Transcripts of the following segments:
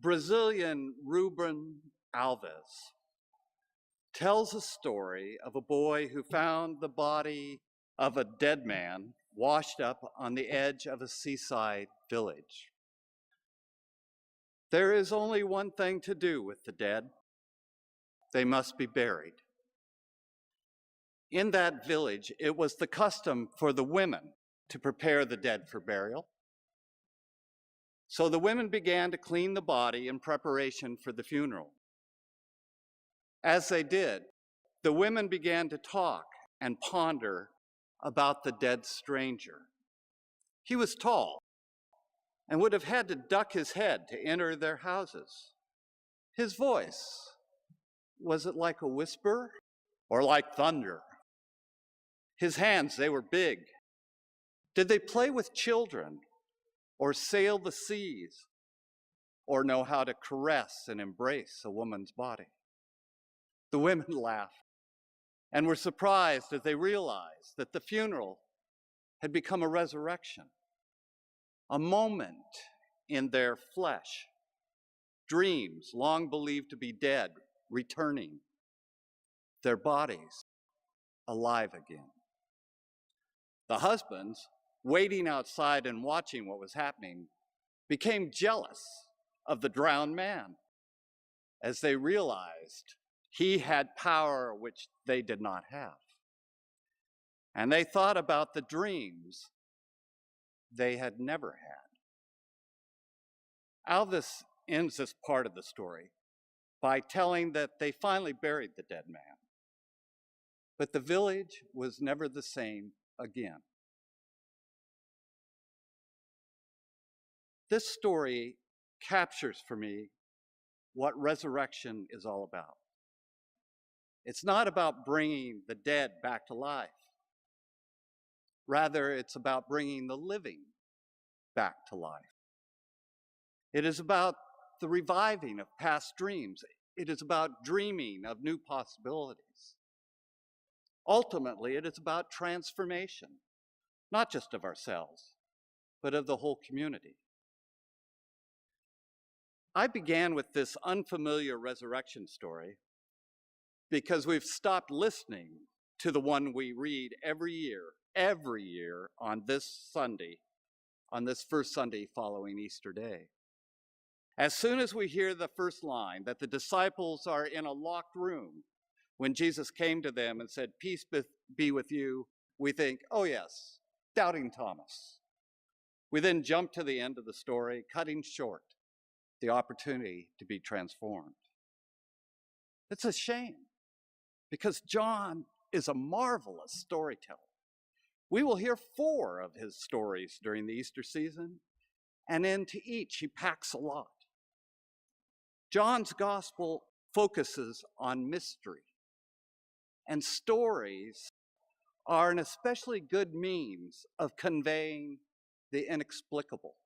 Brazilian Ruben Alves tells a story of a boy who found the body of a dead man washed up on the edge of a seaside village. There is only one thing to do with the dead. They must be buried. In that village, it was the custom for the women to prepare the dead for burial. So the women began to clean the body in preparation for the funeral. As they did, the women began to talk and ponder about the dead stranger. He was tall and would have had to duck his head to enter their houses. His voice, was it like a whisper or like thunder? His hands, they were big. Did they play with children or sail the seas or know how to caress and embrace a woman's body? The women laughed and were surprised as they realized that the funeral had become a resurrection, a moment in their flesh, dreams long believed to be dead, returning, their bodies alive again. The husbands, waiting outside and watching what was happening, became jealous of the drowned man as they realized he had power which they did not have. And they thought about the dreams they had never had. Alvis ends this part of the story by telling that they finally buried the dead man. But the village was never the same again. This story captures for me what resurrection is all about. It's not about bringing the dead back to life. Rather, it's about bringing the living back to life. It is about the reviving of past dreams. It is about dreaming of new possibilities. Ultimately, it is about transformation, not just of ourselves, but of the whole community. I began with this unfamiliar resurrection story because we've stopped listening to the one we read every year on this Sunday, on this first Sunday following Easter Day. As soon as we hear the first line, that the disciples are in a locked room when Jesus came to them and said, "Peace be with you," we think, oh yes, doubting Thomas. We then jump to the end of the story, cutting short the opportunity to be transformed. It's a shame because John is a marvelous storyteller. We will hear 4 of his stories during the Easter season, and into each he packs a lot. John's gospel focuses on mystery, and stories are an especially good means of conveying the inexplicable.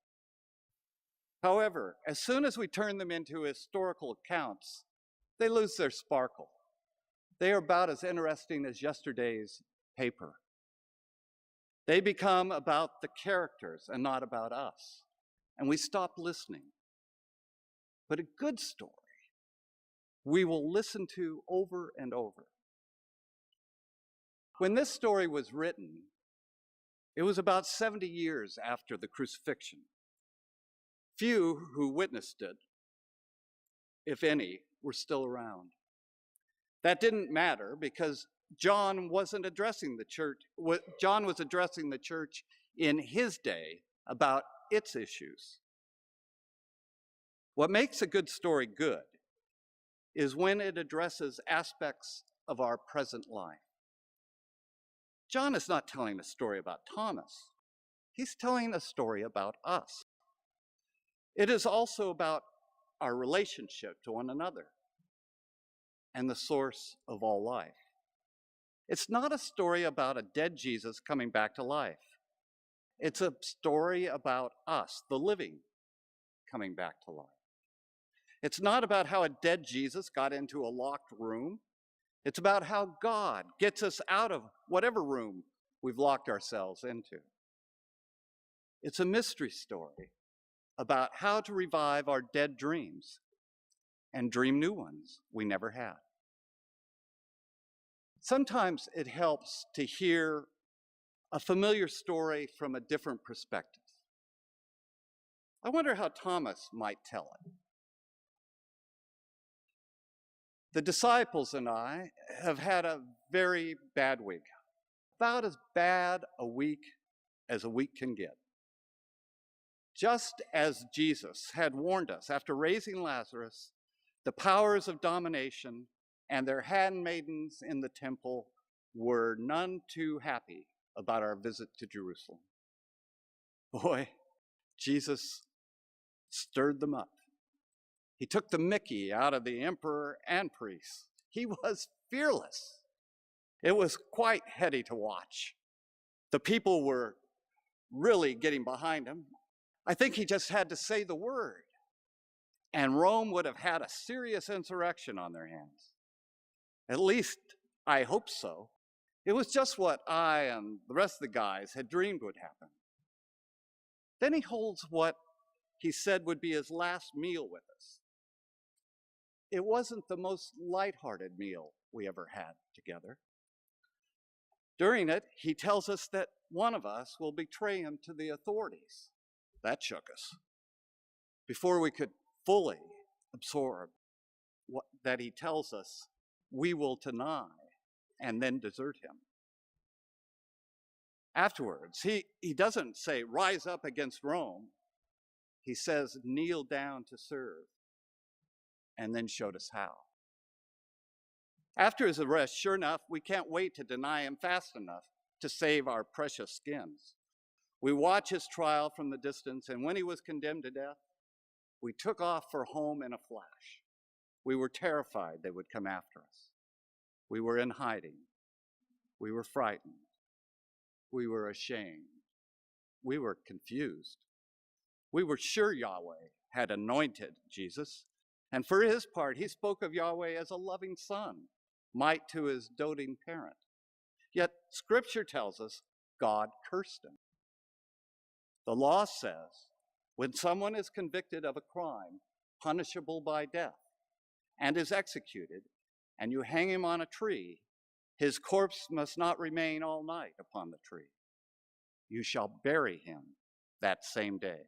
However, as soon as we turn them into historical accounts, they lose their sparkle. They are about as interesting as yesterday's paper. They become about the characters and not about us, and we stop listening. But a good story we will listen to over and over. When this story was written, it was about 70 years after the crucifixion. Few who witnessed it, if any, were still around. That didn't matter because John wasn't addressing the church. John was addressing the church in his day about its issues. What makes a good story good is when it addresses aspects of our present life. John is not telling a story about Thomas. He's telling a story about us. It is also about our relationship to one another and the source of all life. It's not a story about a dead Jesus coming back to life. It's a story about us, the living, coming back to life. It's not about how a dead Jesus got into a locked room. It's about how God gets us out of whatever room we've locked ourselves into. It's a mystery story about how to revive our dead dreams and dream new ones we never had. Sometimes it helps to hear a familiar story from a different perspective. I wonder how Thomas might tell it. The disciples and I have had a very bad week, about as bad a week as a week can get. Just as Jesus had warned us after raising Lazarus, the powers of domination and their handmaidens in the temple were none too happy about our visit to Jerusalem. Boy, Jesus stirred them up. He took the mickey out of the emperor and priests. He was fearless. It was quite heady to watch. The people were really getting behind him. I think he just had to say the word, and Rome would have had a serious insurrection on their hands. At least, I hope so. It was just what I and the rest of the guys had dreamed would happen. Then he holds what he said would be his last meal with us. It wasn't the most lighthearted meal we ever had together. During it, he tells us that one of us will betray him to the authorities. That shook us. Before we could fully absorb that he tells us we will deny and then desert him. Afterwards, he doesn't say, rise up against Rome. He says, kneel down to serve, and then showed us how. After his arrest, sure enough, we can't wait to deny him fast enough to save our precious skins. We watch his trial from the distance, and when he was condemned to death, we took off for home in a flash. We were terrified they would come after us. We were in hiding. We were frightened. We were ashamed. We were confused. We were sure Yahweh had anointed Jesus, and for his part, he spoke of Yahweh as a loving son, might to his doting parent. Yet Scripture tells us God cursed him. The law says when someone is convicted of a crime punishable by death and is executed, and you hang him on a tree, his corpse must not remain all night upon the tree. You shall bury him that same day.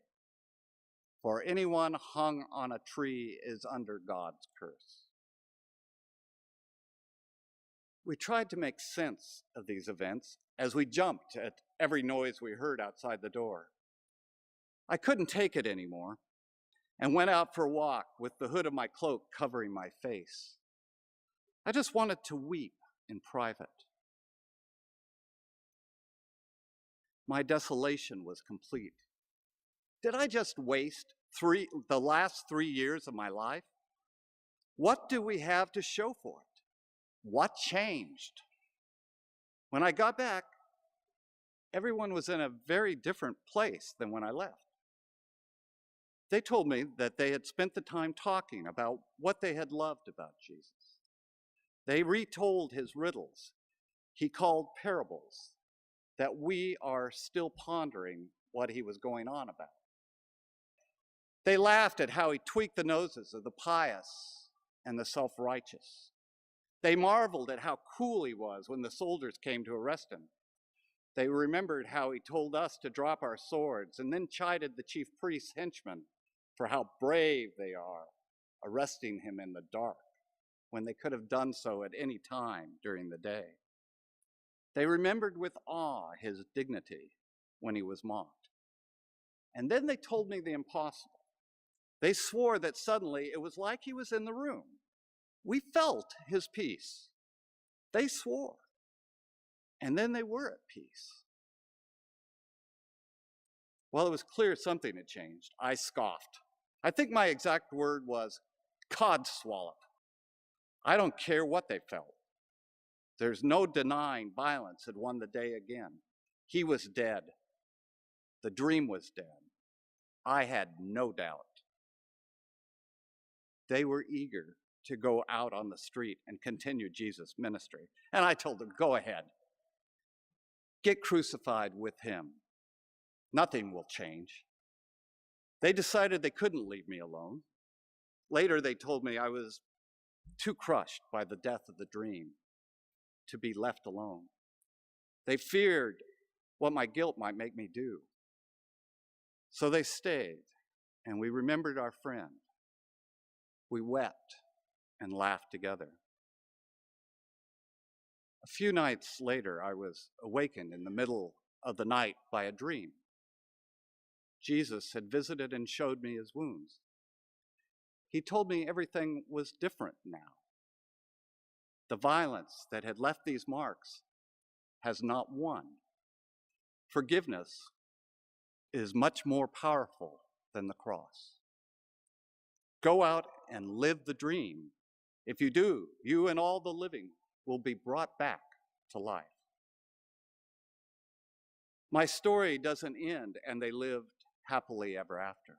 For anyone hung on a tree is under God's curse. We tried to make sense of these events as we jumped at every noise we heard outside the door. I couldn't take it anymore and went out for a walk with the hood of my cloak covering my face. I just wanted to weep in private. My desolation was complete. Did I just waste the last 3 years of my life? What do we have to show for it? What changed? When I got back, everyone was in a very different place than when I left. They told me that they had spent the time talking about what they had loved about Jesus. They retold his riddles he called parables, that we are still pondering what he was going on about. They laughed at how he tweaked the noses of the pious and the self-righteous. They marveled at how cool he was when the soldiers came to arrest him. They remembered how he told us to drop our swords and then chided the chief priest's henchmen for how brave they are arresting him in the dark when they could have done so at any time during the day. They remembered with awe his dignity when he was mocked. And then they told me the impossible. They swore that suddenly it was like he was in the room. We felt his peace. They swore. And then they were at peace. Well, it was clear something had changed. I scoffed. I think my exact word was Codswallop. I don't care what they felt. There's no denying violence had won the day again. He was dead. The dream was dead. I had no doubt. They were eager to go out on the street and continue Jesus' ministry. And I told them, go ahead. Get crucified with him. Nothing will change. They decided they couldn't leave me alone. Later, they told me I was too crushed by the death of the dream to be left alone. They feared what my guilt might make me do. So they stayed, and we remembered our friend. We wept and laughed together. A few nights later, I was awakened in the middle of the night by a dream. Jesus had visited and showed me his wounds. He told me everything was different now. The violence that had left these marks has not won. Forgiveness is much more powerful than the cross. Go out and live the dream. If you do, you and all the living will be brought back to life. My story doesn't end and they lived happily ever after.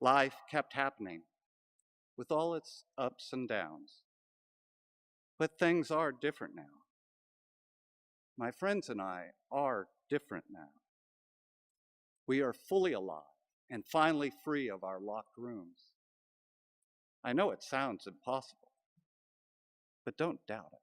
Life kept happening with all its ups and downs. But things are different now. My friends and I are different now. We are fully alive and finally free of our locked rooms. I know it sounds impossible, but don't doubt it.